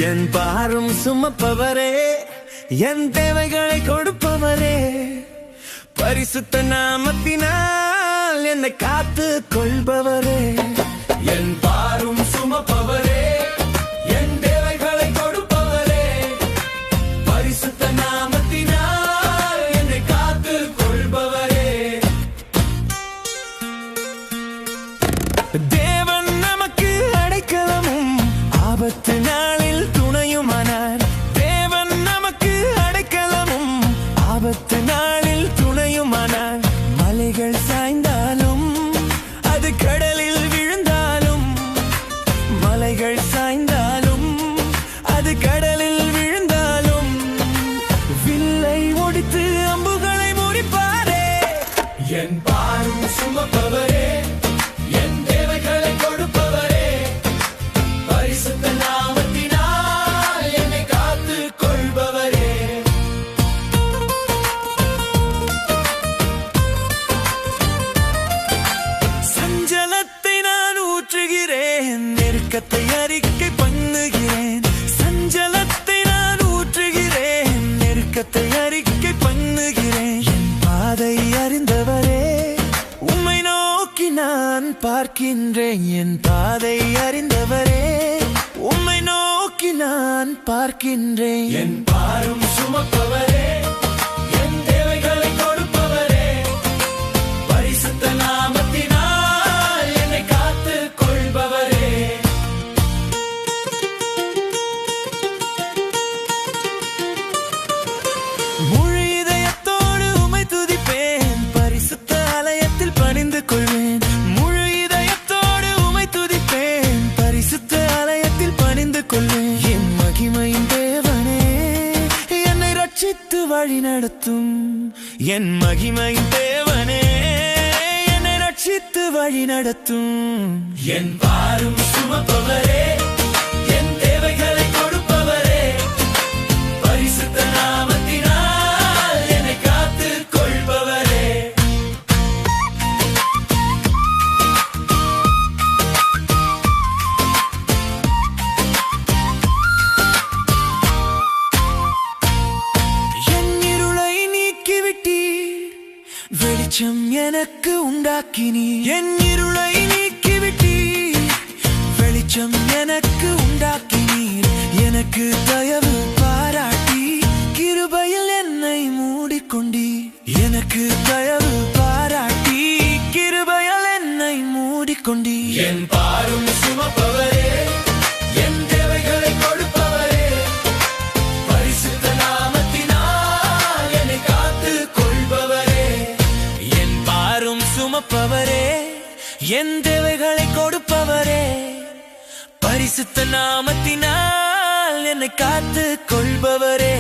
என் பாரும் சுமப்பவரே, என் தேவைகளை கொடுப்பவரே, பரிசுத்த நாமத்தினால் என்னை காத்து கொள்பவரே. என் பாரும் சுமப்பவரே, என் தேவைகளை கொடுப்பவரே, பரிசுத்த நாமத்தினால் என்னை காத்து கொள்பவரே. தேவன் நமக்கு அடைக்கலமும் ஆபத்து நாளில் துணையுமானார். தேவன் நமக்கு அடைக்கலமும் ஆபத்து நாளில் துணையுமானார். மலைகள் சாய்ந்தாலும் அது கடலில் விழுந்தாலும், மலைகள் சாய்ந்தாலும் அது கடலில் விழுந்தாலும், வில்லை ஒடித்து அம்புகளை முடிப்பாரே. என் பாரும் சுமப்பவரே, என் தேவைகளை கொடுப்பவரே, பரிசுத்த நாமத்தினால் என்னை காத்து கொள்பவரே. சஞ்சலத்தை நான் ஊற்றுகிறேன், நெருக்கத்தை அறிக்கை பண்ணுகிறேன். சஞ்சலத்தை நான் ஊற்றுகிறேன், நெருக்கத்தை அறிக்கை பண்ணுகிறேன். என் பாதை அறிந்தவரே, உம்மை நோக்கி நான் பார்க்கின்றேன். என் பாதை அறிந்தவரே, உம்மை நோக்கி நான் பார்க்கின்றேன். என் பாரும் சுமப்பவரே, என் தேவைகளை கொடுப்பவரே, பரிசுத்த நாமத்தினால் என்னை காத்து கொள்பவரே. முழு இதயத்தோடு உம்மை துதிப்பேன், பரிசுத்த ஆலயத்தில் பணிந்து கொள்வேன். முழு இதயத்தோடு உம்மை துதிப்பேன், பரிசுத்த ஆலயத்தில் பணிந்து கொள்வேன். என் மகிமையின் தேவனே, என்னை ரட்சித்து வழி நடத்தும். என் மகிமையின் தேவனே, என்னை ரட்சித்து வழி நடத்தும். என் பாரும் சுமப்பவரே, என் தேவைகளை கொடுப்பவரே, பரிசுத்த நாமத்தினால் என்னை காத்து கொள்பவரே. என் இருளை நீக்கிவிட்டீர், வெளிச்சம் எனக்கு உண்டாக்கினீர். என் இருளை நீக்கிவிட்டீர், வெளிச்சம் எனக்கு உண்டாக்கினீர். எனக்கு தயவு பாராட்டி கிருபையில் என்னை மூடிக்கொண்டீர். எனக்கு தயவு பாராட்டி கிருபையில் என்னை மூடிக்கொண்டீர். என் பாரும் சுமப்பவரே, என் தேவைகளை கொடுப்பவரே, பரிசுத்த நாமத்தினால் என்னை காத்து கொள்பவரே. என் பாரும் சுமப்பவரே, என் தேவைகளை கொடுப்பவரே, பரிசுத்த நாமத்தினால் என்னை காத்து கொள்பவரே.